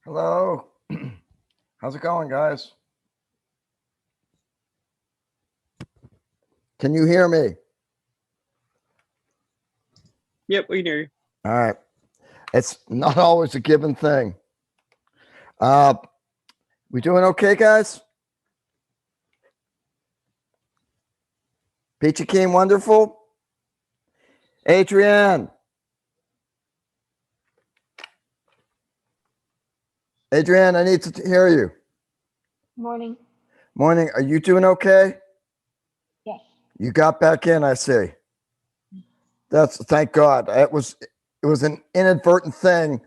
Hello. How's it going, guys? Can you hear me? Yep, we can hear you. All right. It's not always a given thing. We doing okay, guys? Peachy Keen, wonderful. Adrienne. Adrienne, I need to hear you. Morning. Morning. Are you doing okay? Yes. You got back in, I see. Thank God. It was an inadvertent thing.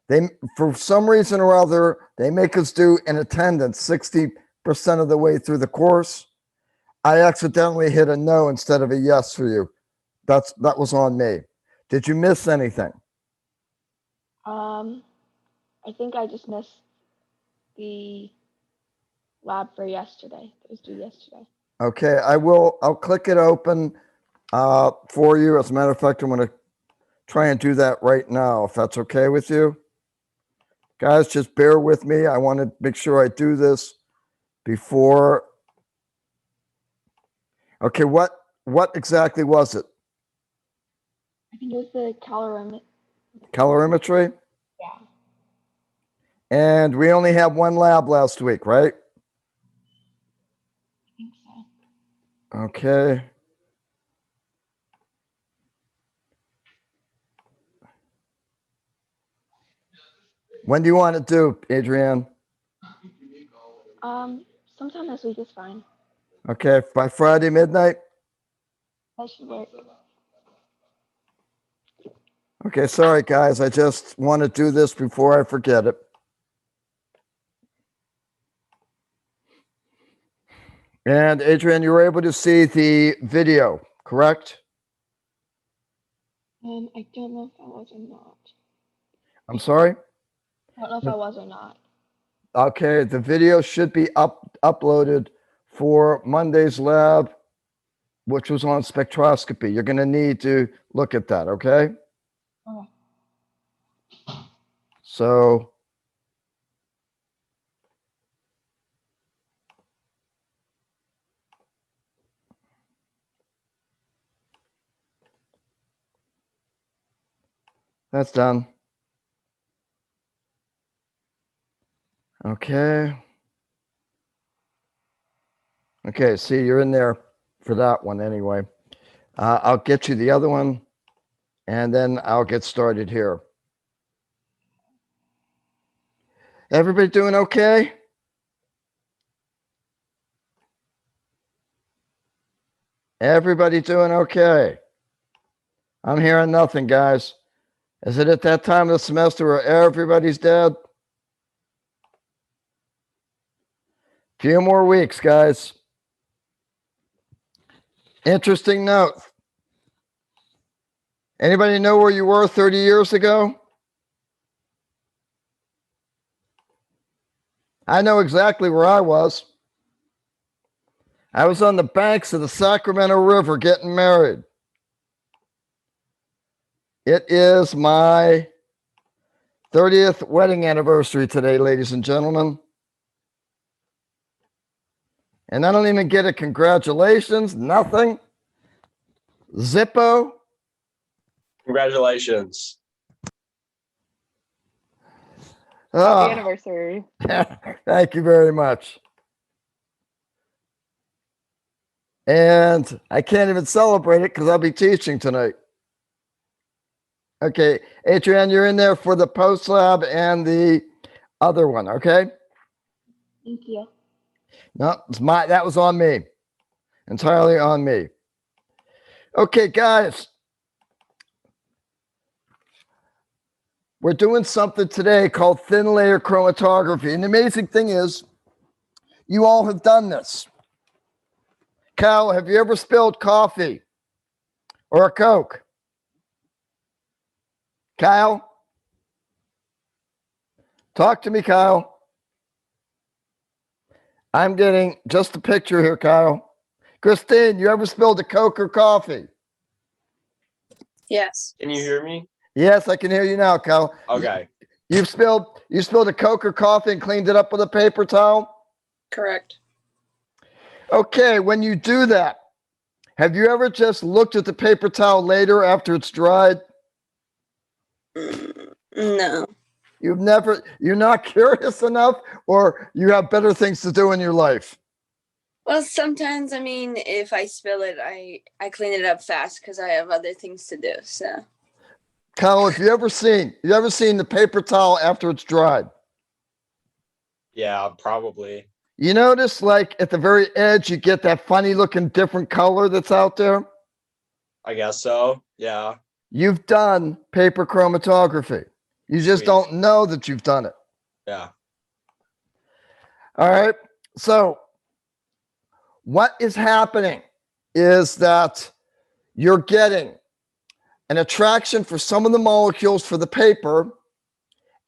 They, for some reason or other, they make us do an attendance 60% of the way through the course. I accidentally hit a no instead of a yes for you. That was on me. Did you miss anything? I think I just missed the lab for yesterday. It was due yesterday. Okay, I'll click it open for you. As a matter of fact, I'm going to try and do that right now, if that's okay with you. Guys, just bear with me. I want to make sure I do this before. Okay, what exactly was it? I think it was the Calorimetry? Yeah. And we only had one lab last week, right? I think so. Okay. When do you want to do, Adrienne? Sometime this week is fine. Okay, by Friday midnight? That should work. Okay, sorry guys, I just want to do this before I forget it. And Adrienne, you were able to see the video, correct? I don't know if I was or not. I'm sorry? I don't know if I was or not. Okay, the video should be uploaded for Monday's lab, which was on spectroscopy. You're going to need to look at that, okay? Okay. So, that's done. Okay. Okay, see, you're in there for that one anyway. I'll get you the other one, and then I'll get started here. Everybody doing okay? Everybody doing okay? I'm hearing nothing, guys. Is it at that time of the semester where everybody's dead? Few more weeks, guys. Interesting note. Anybody know where you were 30 years ago? I know exactly where I was. I was on the banks of the Sacramento River getting married. It is my 30th wedding anniversary today, ladies and gentlemen. And I don't even get a congratulations, nothing. Zippo. Congratulations. Happy anniversary. Thank you very much. And I can't even celebrate it because I'll be teaching tonight. Okay, Adrienne, you're in there for the post lab and the other one, okay? Thank you. No, that was on me. Entirely on me. Okay, guys. We're doing something today called thin layer chromatography. And the amazing thing is, you all have done this. Kyle, have you ever spilled coffee or a Coke? Kyle? Talk to me, Kyle. I'm getting just a picture here, Kyle. Christine, you ever spilled a Coke or coffee? Yes. Can you hear me? Yes, I can hear you now, Kyle. Okay. You spilled a Coke or coffee and cleaned it up with a paper towel? Correct. Okay, when you do that, have you ever just looked at the paper towel later after it's dried? No. You're not curious enough, or you have better things to do in your life? Well, sometimes, I mean, if I spill it, I clean it up fast because I have other things to do. So. Kyle, have you ever seen the paper towel after it's dried? Yeah, probably. You notice, like at the very edge, you get that funny looking different color that's out there? I guess so. Yeah. You've done paper chromatography. You just Sweet. don't know that you've done it. Yeah. All right. So, what is happening is that you're getting an attraction for some of the molecules for the paper,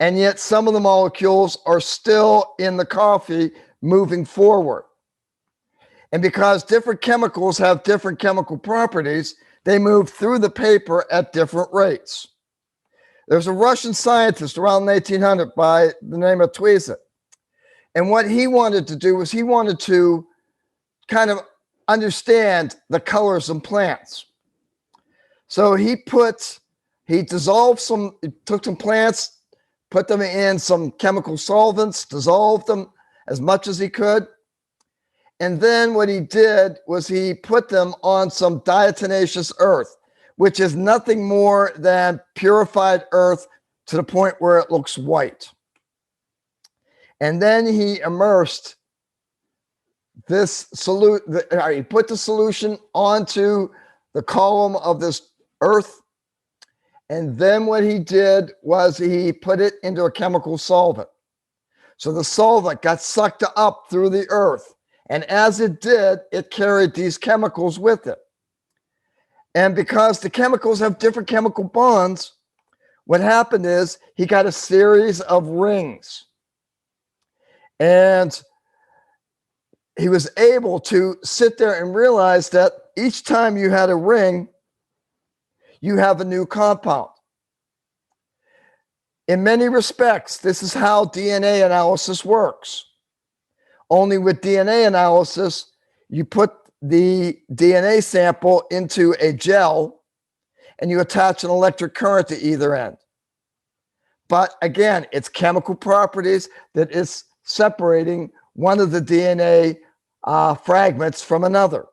and yet some of the molecules are still in the coffee moving forward. And because different chemicals have different chemical properties, they move through the paper at different rates. There's a Russian scientist around 1800 by the name of Tweezet. And what he wanted to do was he wanted to kind of understand the colors in plants. So he took some plants, put them in some chemical solvents, dissolved them as much as he could. And then what he did was he put them on some diatomaceous earth, which is nothing more than purified earth to the point where it looks white. And then he immersed this he put the solution onto the column of this earth. And then what he did was he put it into a chemical solvent. So the solvent got sucked up through the earth. And as it did, it carried these chemicals with it. And because the chemicals have different chemical bonds, what happened is he got a series of rings. And he was able to sit there and realize that each time you had a ring, you have a new compound. In many respects, this is how DNA analysis works. Only with DNA analysis, you put the DNA sample into a gel and you attach an electric current to either end. But again, it's chemical properties that is separating one of the DNA fragments from another.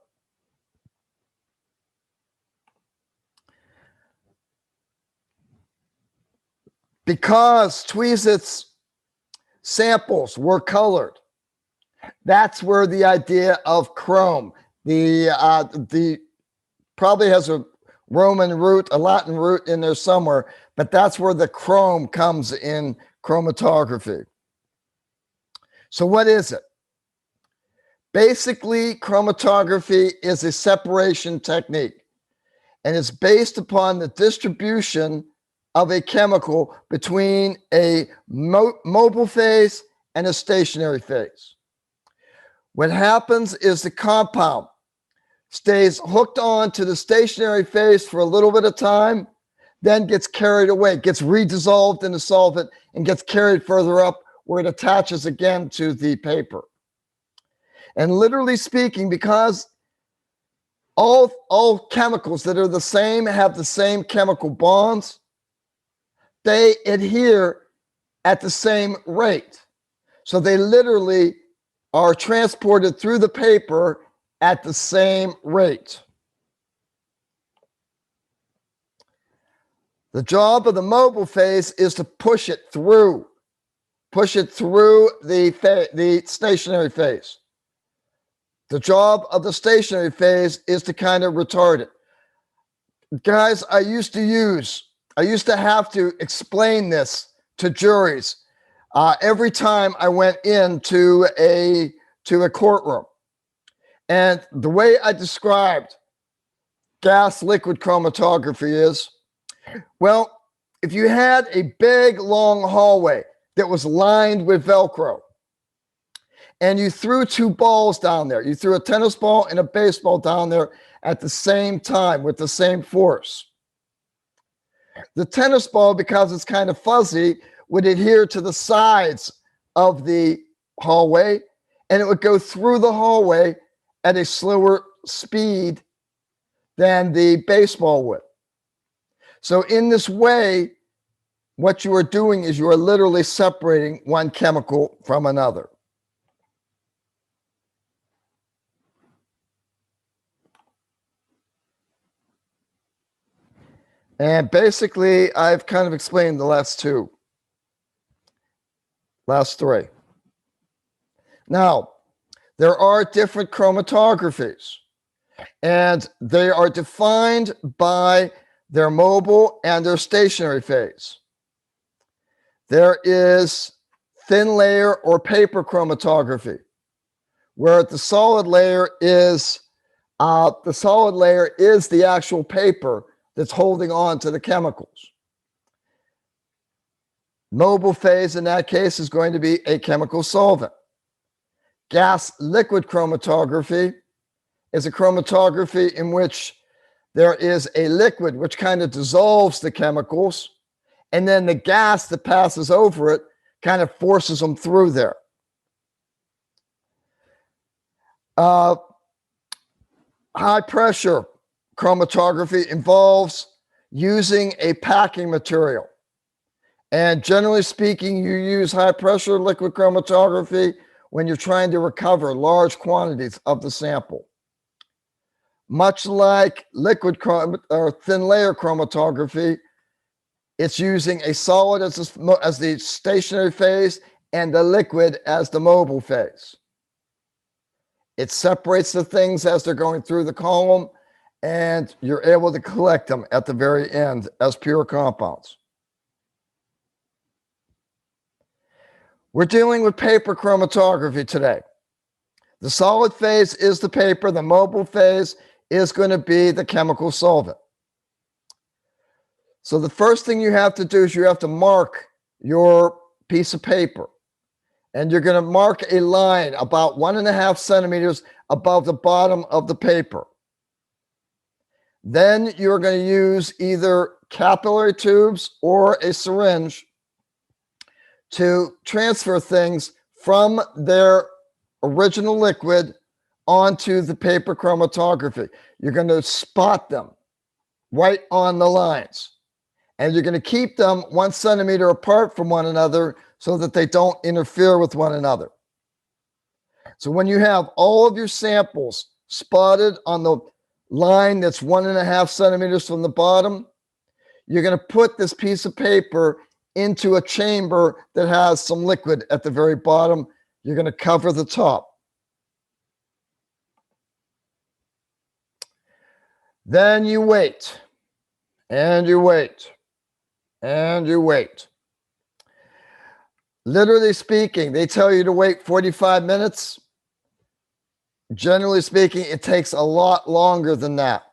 Because Tweezet's samples were colored, that's where the idea of chrome, the probably has a Roman root, a Latin root in there somewhere, but that's where the chrome comes in chromatography. So what is it? Basically, chromatography is a separation technique, and it's based upon the distribution of a chemical between a mobile phase and a stationary phase. What happens is the compound stays hooked on to the stationary phase for a little bit of time, then gets carried away, gets redissolved in the solvent, and gets carried further up where it attaches again to the paper. And literally speaking, because all chemicals that are the same have the same chemical bonds, they adhere at the same rate. So they literally are transported through the paper at the same rate. The job of the mobile phase is to push it through the stationary phase. The job of the stationary phase is to kind of retard it. Guys, I used to have to explain this to juries every time I went into a courtroom. And the way I described gas liquid chromatography is, well, if you had a big long hallway that was lined with Velcro and you threw two balls down there, you threw a tennis ball and a baseball down there at the same time with the same force. The tennis ball, because it's kind of fuzzy, would adhere to the sides of the hallway, and it would go through the hallway at a slower speed than the baseball would. So in this way, what you are doing is you are literally separating one chemical from another. And basically, I've kind of explained the last three. Now, there are different chromatographies, and they are defined by their mobile and their stationary phase. There is thin layer or paper chromatography, where the solid layer is the actual paper that's holding on to the chemicals. Mobile phase in that case is going to be a chemical solvent. Gas liquid chromatography is a chromatography in which there is a liquid which kind of dissolves the chemicals, and then the gas that passes over it kind of forces them through there. High pressure chromatography involves using a packing material. And generally speaking, you use high pressure liquid chromatography when you're trying to recover large quantities of the sample. Much like liquid or thin layer chromatography, it's using a solid as the stationary phase and the liquid as the mobile phase. It separates the things as they're going through the column, and you're able to collect them at the very end as pure compounds. We're dealing with paper chromatography today. The solid phase is the paper. The mobile phase is going to be the chemical solvent. So the first thing you have to do is you have to mark your piece of paper. And you're going to mark a line about 1.5 centimeters above the bottom of the paper. Then you're going to use either capillary tubes or a syringe to transfer things from their original liquid onto the paper chromatography. You're going to spot them right on the lines. And you're going to keep them 1 centimeter apart from one another so that they don't interfere with one another. So when you have all of your samples spotted on the line that's 1.5 centimeters from the bottom, you're going to put this piece of paper into a chamber that has some liquid at the very bottom. You're going to cover the top. Then you wait, and you wait, and you wait. Literally speaking, they tell you to wait 45 minutes. Generally speaking, it takes a lot longer than that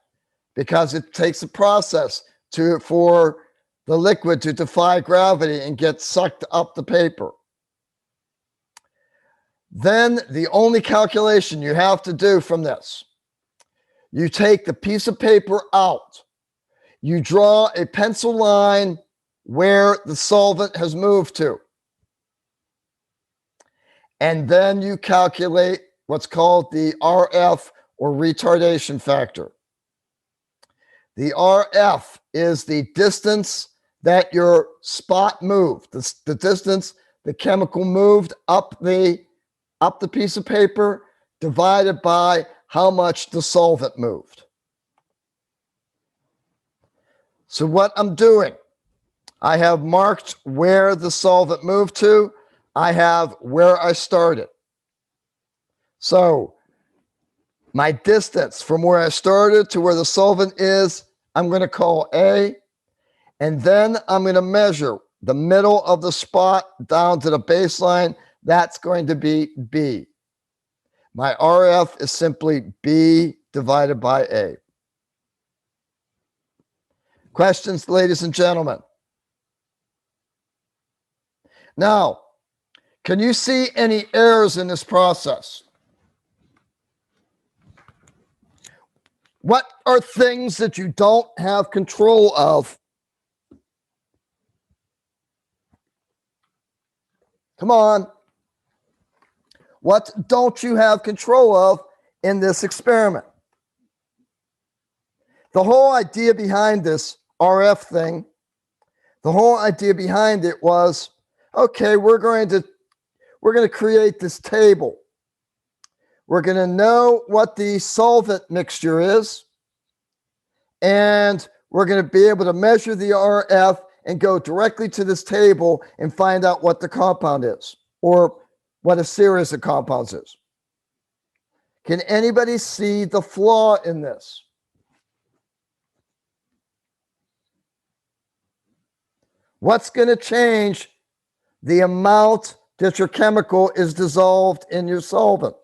because it takes a process for the liquid to defy gravity and get sucked up the paper. Then the only calculation you have to do from this, you take the piece of paper out, you draw a pencil line where the solvent has moved to, and then you calculate what's called the RF, or retardation factor. The RF is the distance that your spot moved, the distance the chemical moved up the piece of paper divided by how much the solvent moved. So what I'm doing, I have marked where the solvent moved to. I have where I started. So my distance from where I started to where the solvent is, I'm going to call A. And then I'm going to measure the middle of the spot down to the baseline. That's going to be B. My RF is simply B divided by A. Questions, ladies and gentlemen? Now, can you see any errors in this process? What are things that you don't have control of Come on. What don't you have control of in this experiment? The whole idea behind this RF thing, the whole idea behind it was, okay, we're going to create this table. We're going to know what the solvent mixture is, and we're going to be able to measure the RF and go directly to this table and find out what the compound is, or what a series of compounds is. Can anybody see the flaw in this? What's going to change the amount that your chemical is dissolved in your solvent?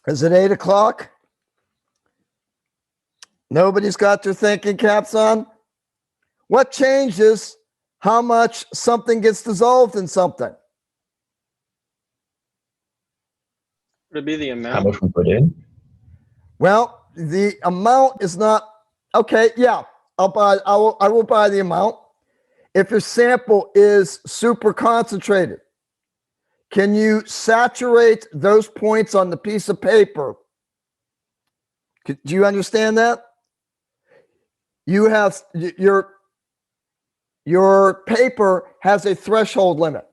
Is it 8 o'clock? Nobody's got their thinking caps on? What changes how much something gets dissolved in something? Would it be the How amount? much we put in? Well, the amount is not okay. Yeah, I will buy the amount. If your sample is super concentrated, can you saturate those points on the piece of paper? Do you understand that? You have your paper has a threshold limit.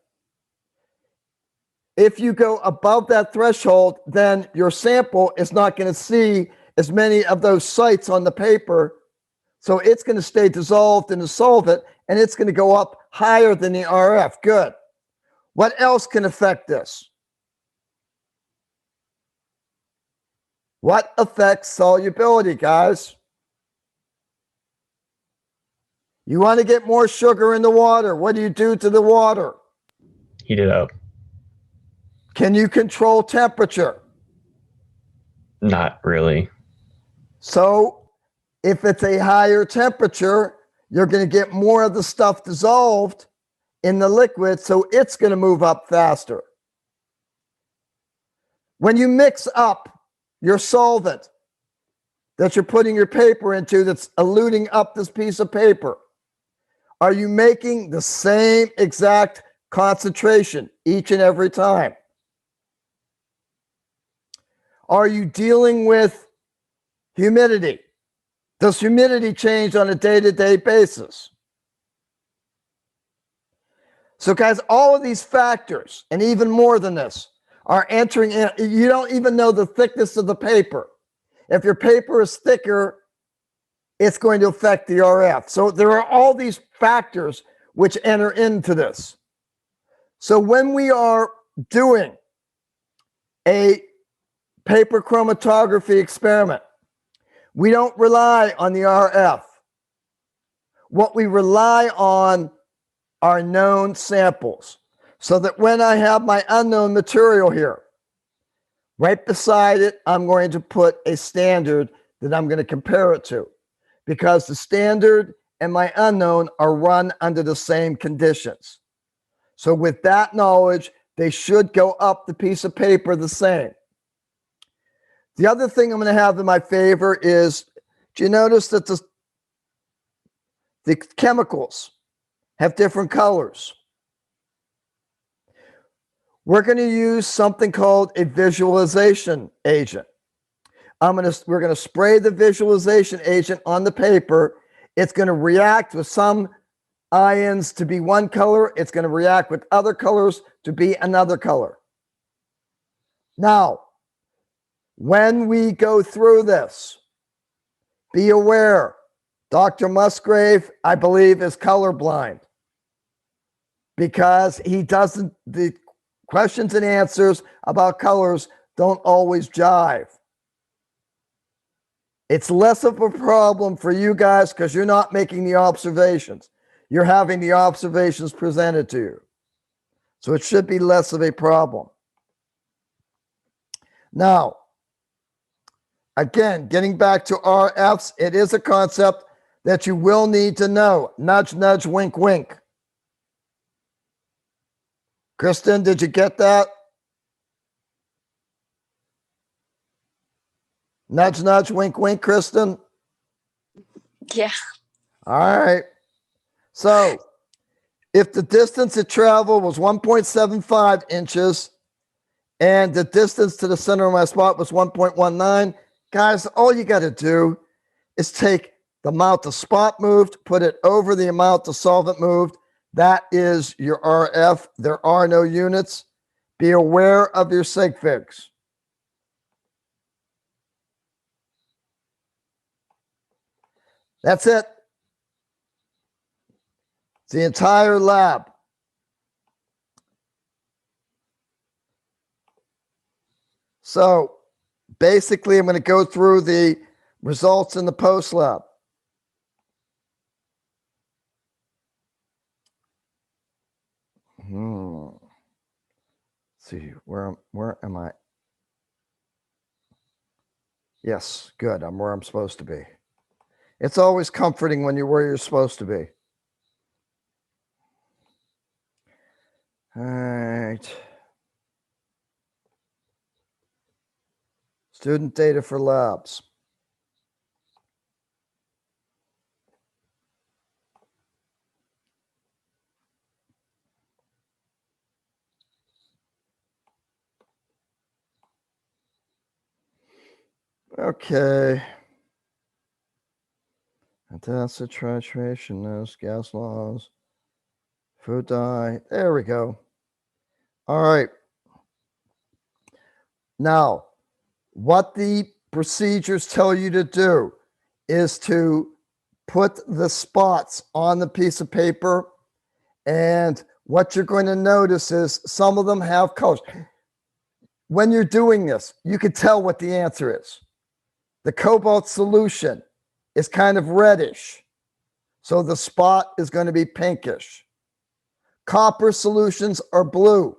If you go above that threshold, then your sample is not going to see as many of those sites on the paper. So it's going to stay dissolved in the solvent, and it's going to go up higher than the RF. Good. What else can affect this? What affects solubility, guys? You want to get more sugar in the water. What do you do to the water? Heat it up. Can you control temperature? Not really. So if it's a higher temperature, you're going to get more of the stuff dissolved in the liquid, so it's going to move up faster. When you mix up your solvent that you're putting your paper into that's eluting up this piece of paper, are you making the same exact concentration each and every time? Are you dealing with humidity? Does humidity change on a day-to-day basis? So guys, all of these factors, and even more than this, are entering in. You don't even know the thickness of the paper. If your paper is thicker, it's going to affect the RF. So there are all these factors which enter into this. So when we are doing a paper chromatography experiment, we don't rely on the RF. What we rely on are known samples, so that when I have my unknown material here, right beside it, I'm going to put a standard that I'm going to compare it to, because the standard and my unknown are run under the same conditions. So with that knowledge, they should go up the piece of paper the same. The other thing I'm going to have in my favor is, do you notice that the chemicals have different colors? We're going to use something called a visualization agent. We're going to spray the visualization agent on the paper. It's going to react with some ions to be one color. It's going to react with other colors to be another color. Now, when we go through this, be aware, Dr. Musgrave, I believe, is colorblind, because the questions and answers about colors don't always jive. It's less of a problem for you guys because you're not making the observations. You're having the observations presented to you. So it should be less of a problem. Now, again, getting back to RFs, it is a concept that you will need to know. Nudge, nudge, wink, wink. Kristen, did you get that? Nudge, nudge, wink, wink, Kristen. Yeah. All right. So if the distance it traveled was 1.75 inches and the distance to the center of my spot was 1.19, guys, all you got to do is take the amount the spot moved, put it over the amount the solvent moved. That is your RF. There are no units. Be aware of your sig figs. That's it. It's the entire lab. So basically, I'm going to go through the results in the post lab. Let's see, where am I? Yes, good. I'm where I'm supposed to be. It's always comforting when you're where you're supposed to be. All right. Student data for labs. Okay. Acid titration, nose, gas laws, food dye. There we go. All right. Now, what the procedures tell you to do is to put the spots on the piece of paper. And what you're going to notice is some of them have colors. When you're doing this, you can tell what the answer is. The cobalt solution is kind of reddish, so the spot is going to be pinkish. Copper solutions are blue,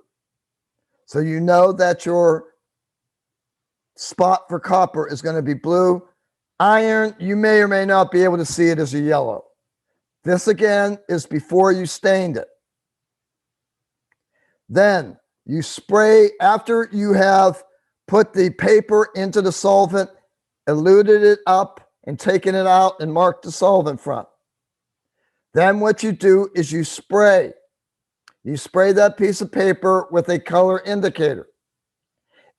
so you know that your spot for copper is going to be blue. Iron, you may or may not be able to see it as a yellow. This again is before you stained it. Then you spray, after you have put the paper into the solvent, eluted it up and taken it out and marked the solvent front. Then what you do is you spray. You spray that piece of paper with a color indicator.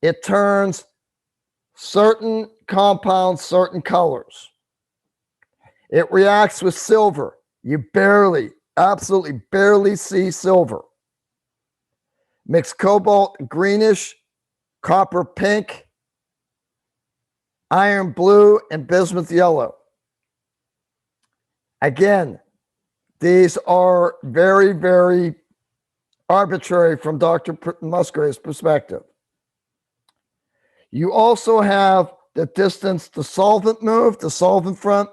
It turns certain compounds certain colors. It reacts with silver. You barely, absolutely barely see silver. Mix cobalt greenish, copper pink, iron blue, and bismuth yellow. Again, these are very, very arbitrary from Dr. Musgrave's perspective. You also have the distance the solvent moved, the solvent front,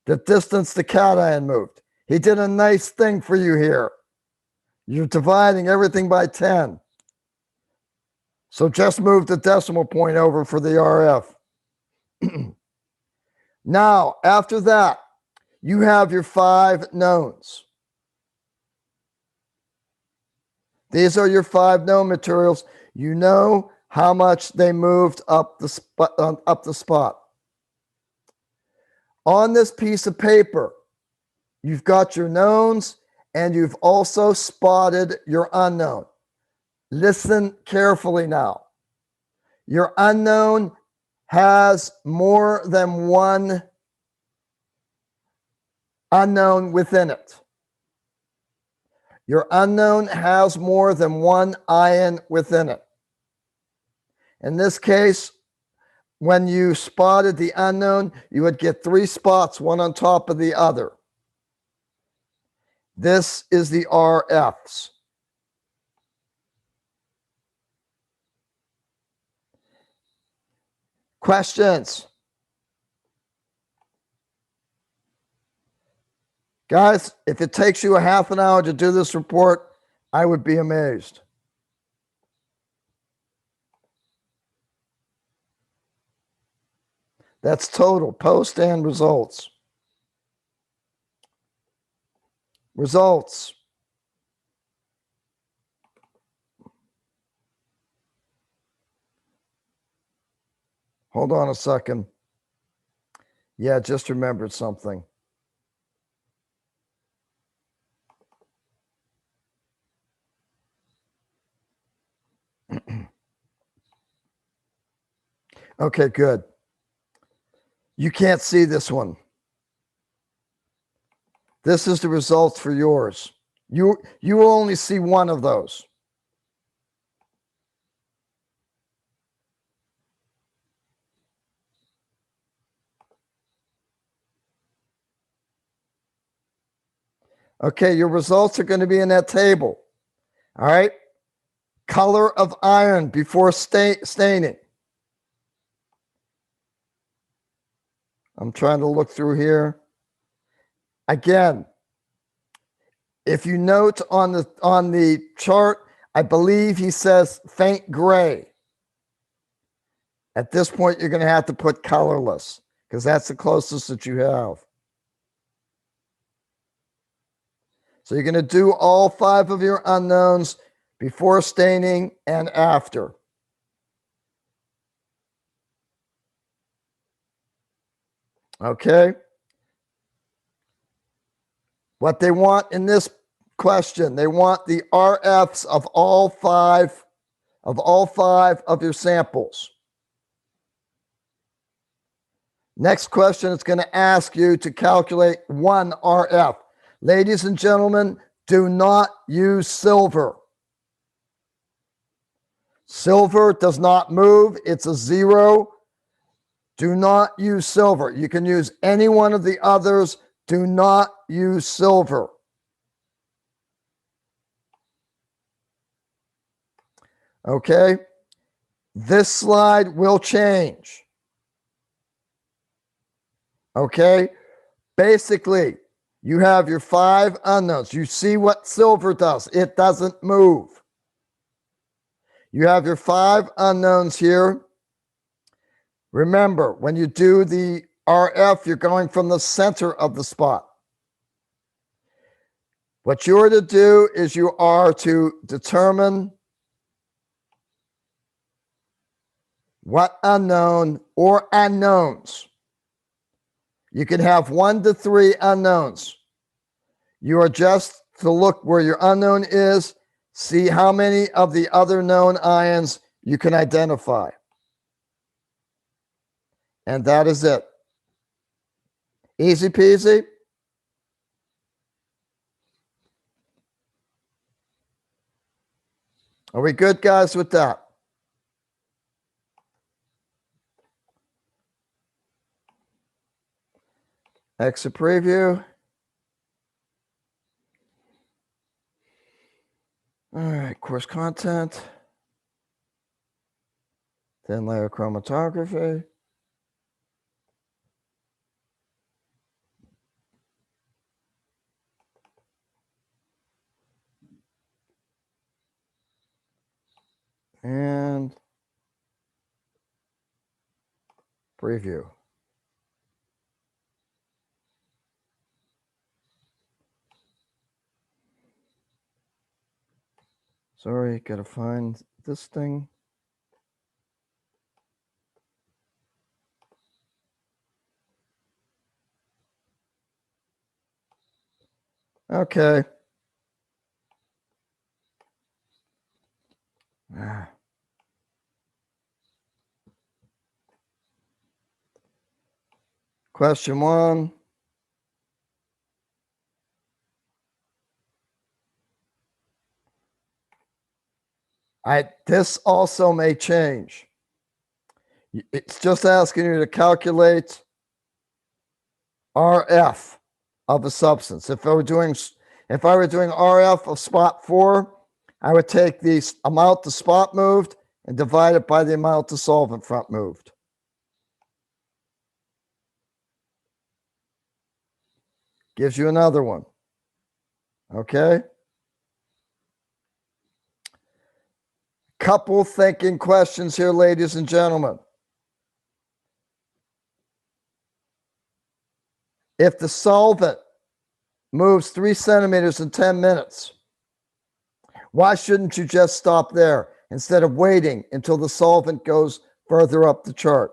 the distance the cation moved. He did a nice thing for you here. You're dividing everything by 10. So just move the decimal point over for the RF. Now, after that, you have your 5 knowns. These are your 5 known materials. You know how much they moved up the spot. On this piece of paper, you've got your knowns and you've also spotted your unknown. Listen carefully now. Your unknown has more than one unknown within it. Your unknown has more than one ion within it. In this case, when you spotted the unknown, you would get 3 spots, one on top of the other. This is the RFs. Questions? Guys, if it takes you a half an hour to do this report, I would be amazed. That's total, post and results. Results. Hold on a second. Yeah, just remembered something. Okay, good. You can't see this one. This is the results for yours. You will only see one of those. Okay, your results are going to be in that table. All right. Color of iron before staining. I'm trying to look through here. Again, if you note on the chart, I believe he says faint gray. At this point, you're going to have to put colorless because that's the closest that you have. So you're going to do all 5 of your unknowns before staining and after. Okay. What they want in this question, they want the RFs of all five of your samples. Next question, it's going to ask you to calculate 1 RF. Ladies and gentlemen, do not use silver. Silver does not move. It's a 0. Do not use silver. You can use any one of the others. Do not use silver. Okay? This slide will change. Okay? Basically, you have your 5 unknowns. You see what silver does. It doesn't move. You have your 5 unknowns here. Remember, when you do the RF, you're going from the center of the spot. What you're to do is you are to determine what unknown or unknowns. You can have 1 to 3 unknowns. You are just to look where your unknown is, see how many of the other known ions you can identify. And that is it. Easy peasy. Are we good, guys, with that? Exit preview. All right, course content. Thin layer chromatography. And preview. Sorry, gotta find this thing. Okay. Question 1. This also may change. It's just asking you to calculate RF of a substance. If I were doing RF of spot 4, I would take the amount the spot moved and divide it by the amount the solvent front moved. Gives you another one. Okay? Couple thinking questions here, ladies and gentlemen. If the solvent moves 3 centimeters in 10 minutes, why shouldn't you just stop there instead of waiting until the solvent goes further up the chart?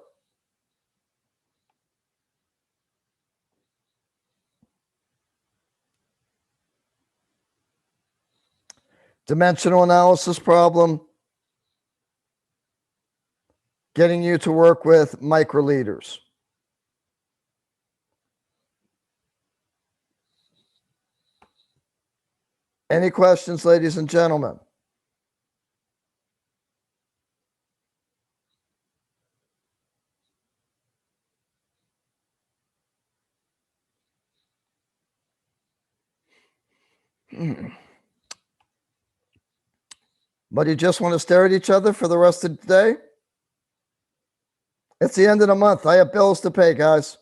Dimensional analysis problem. getting you to work with microliters. Any questions, ladies and gentlemen? But you just want to stare at each other for the rest of the day? It's the end of the month. I have bills to pay, guys.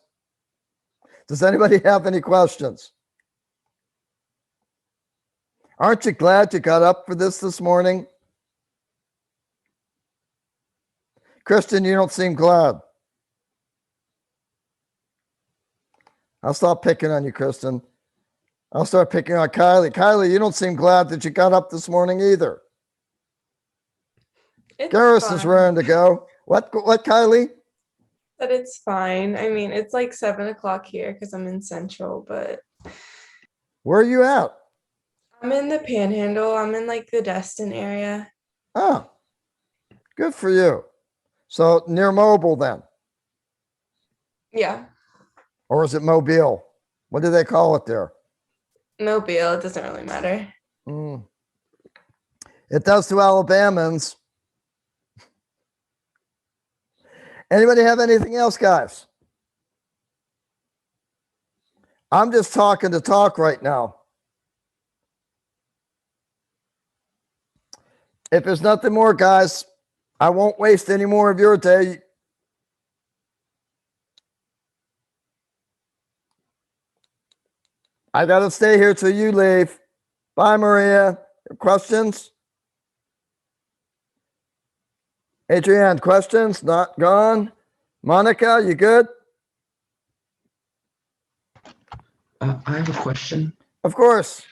Does anybody have any questions? Aren't you glad you got up for this morning? Christian, you don't seem glad. I'll stop picking on you, Kristen. I'll start picking on Kylie. Kylie, you don't seem glad that you got up this morning either. It's Garrus is fine. raring to go. What, Kylie? But it's fine. I mean, it's like 7 o'clock here because I'm in Central, but Where are you at? I'm in the Panhandle. I'm in like the Destin area. Oh, good for you. So near Mobile then, Yeah, or is it Mobile? What do they call it there? Mobile. It doesn't really matter. Mm. It does to Alabamans. Anybody have anything else, guys? I'm just talking to talk right now. If there's nothing more, guys, I won't waste any more of your day. I got to stay here till you leave. Bye, Maria. Questions? Adrienne, questions? Not gone? Monica, you good? I have a question. Of course.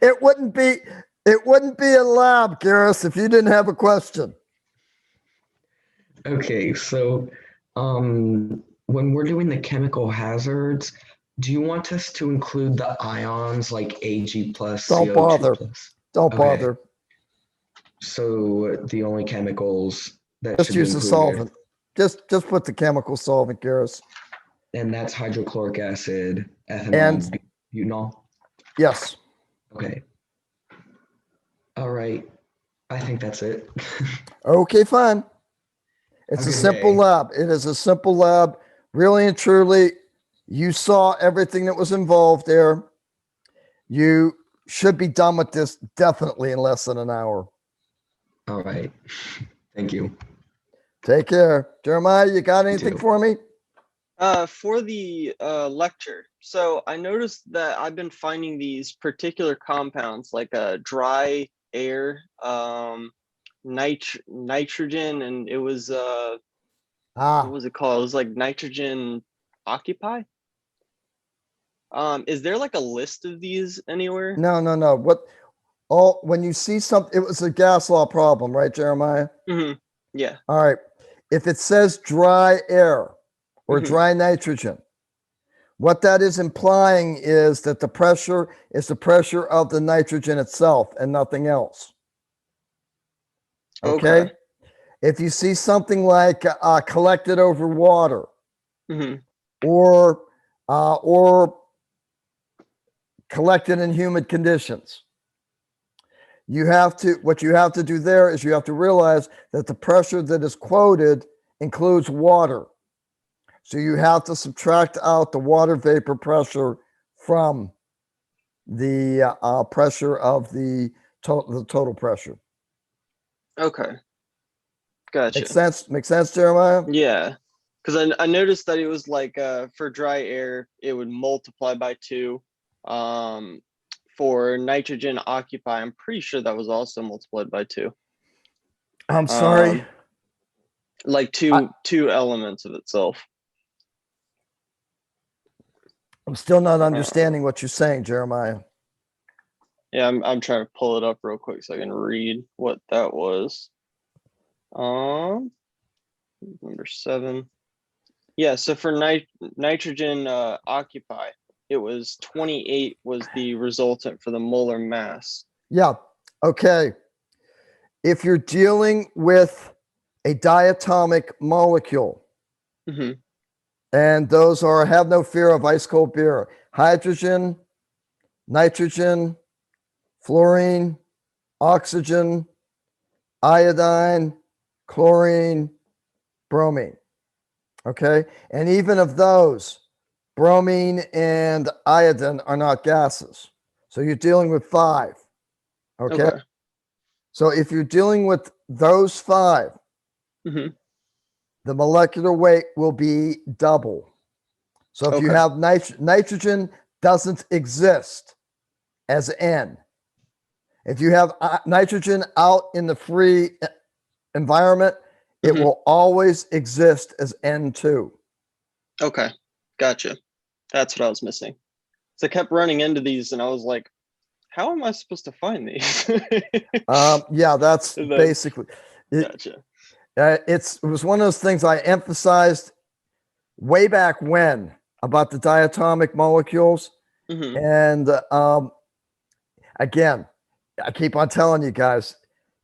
It wouldn't be a lab, Garrus, if you didn't have a question. Okay, so when we're doing the chemical hazards, do you want us to include the ions like Ag plus, Don't CO2 bother. plus? Don't Okay. bother. So the only chemicals that Just should be use a included, solvent. Just put the chemical solvent, Garrus. and that's hydrochloric acid, ethanol, And- butanol. Yes. Okay. All right. I think that's it. Okay, fine. It's Have a a good simple day. lab. It is a simple lab. Really and truly, you saw everything that was involved there. You should be done with this definitely in less than an hour. All right. Thank you. Take care. Jeremiah, you got anything too. for me? For the lecture, so I noticed that I've been finding these particular compounds like dry air, nitrogen, and it was what was it called? It was like nitrogen occupy. Is there like a list of these anywhere? No. When you see something, it was a gas law problem, right, Jeremiah? Mm-hmm. Yeah. All right. If it says dry air or Mhm. dry nitrogen, what that is implying is that the pressure is the pressure of the nitrogen itself and nothing else. Okay. If you see something like collected over water Mm-hmm. or collected in humid conditions, what you have to do there is you have to realize that the pressure that is quoted includes water. So you have to subtract out the water vapor pressure from the pressure of the total pressure. Okay. Gotcha. Make sense? Make sense, Jeremiah? Yeah. Because I noticed that it was like for dry air, it would multiply by 2. For nitrogen occupy, I'm pretty sure that was also multiplied by 2. I'm sorry. Like two elements of itself. I'm still not understanding what you're saying, Jeremiah. Yeah, I'm trying to pull it up real quick so I can read what that was. Number 7. Yeah, so for nitrogen occupy, it was 28 was the resultant for the molar mass. Yeah. Okay. If you're dealing with a diatomic molecule. Hmm. And those are, have no fear of ice cold beer: hydrogen, nitrogen, fluorine, oxygen, iodine, chlorine, bromine. Okay. And even of those, bromine and iodine are not gases. So you're dealing with 5. Okay. Okay. So if you're dealing with those 5, Hmm. the molecular weight will be double. So if you Okay. have nitrogen doesn't exist as N. If you have nitrogen out in the free environment, it Mhm. will always exist as N2. Okay. Gotcha. That's what I was missing. So I kept running into these and I was like, how am I supposed to find these? Yeah, that's And then- basically it. Gotcha. It was one of those things I emphasized way back when about the diatomic molecules. Hmm. And again, I keep on telling you guys,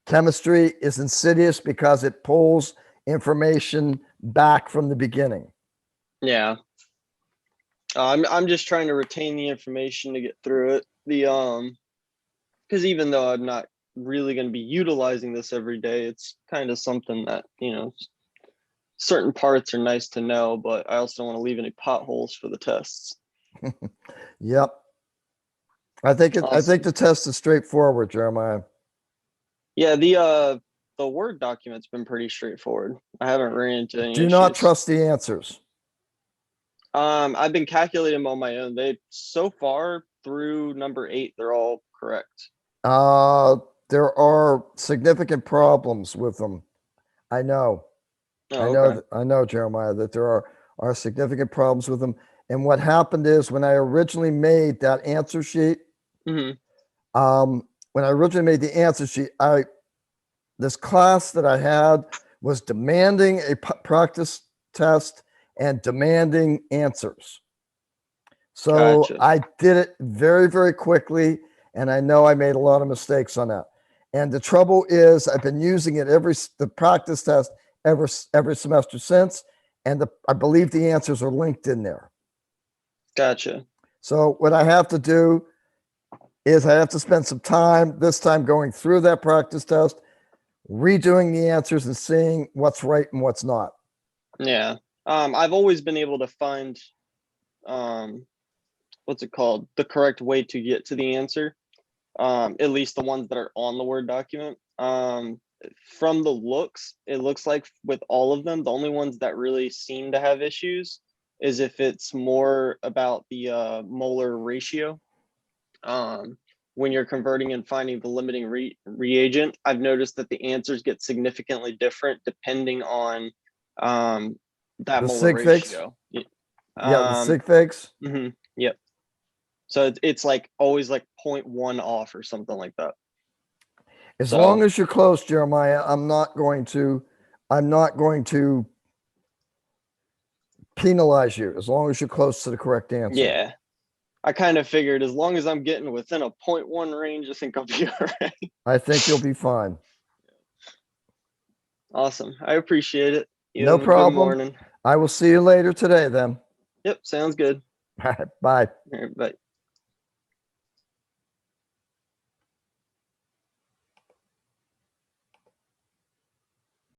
chemistry is insidious because it pulls information back from the beginning. Yeah. I'm just trying to retain the information to get through it. Because even though I'm not really going to be utilizing this every day, it's kind of something that, certain parts are nice to know, but I also don't want to leave any potholes for the tests. Yep. I think Awesome. the test is straightforward, Jeremiah. Yeah, the Word document's been pretty straightforward. I haven't ran into any Do not issues. trust the answers. I've been calculating them on my own. They so far through number 8, they're all correct. There are significant problems with them. I know. Oh, okay. I know, Jeremiah, that there are significant problems with them. And what happened is when I originally made that answer sheet, Hmm. when I originally made the answer sheet, this class that I had was demanding a practice test and demanding answers. So Gotcha. I did it very, very quickly, and I know I made a lot of mistakes on that. And the trouble is, I've been using it the practice test every semester since, and I believe the answers are linked in there. Gotcha. So what I have to do is I have to spend some time this time going through that practice test, redoing the answers, and seeing what's right and what's not. Yeah. I've always been able to find what's it called? The correct way to get to the answer. At least the ones that are on the Word document. From the looks, it looks like with all of them, the only ones that really seem to have issues is if it's more about the molar ratio. When you're converting and finding the limiting reagent, I've noticed that the answers get significantly different depending on that The molar sig figs? ratio. Yeah, the sig figs. Yep. So it's like always like 0.1 off or something like that. As So- long as you're close, Jeremiah, I'm not going to penalize you as long as you're close to the correct answer. Yeah. I kind of figured as long as I'm getting within a 0.1 range, I think I'll be all right. I think you'll be fine. Awesome. I appreciate it. You No have a good problem. morning. I will see you later today then. Yep, sounds good. Bye. All right, bye.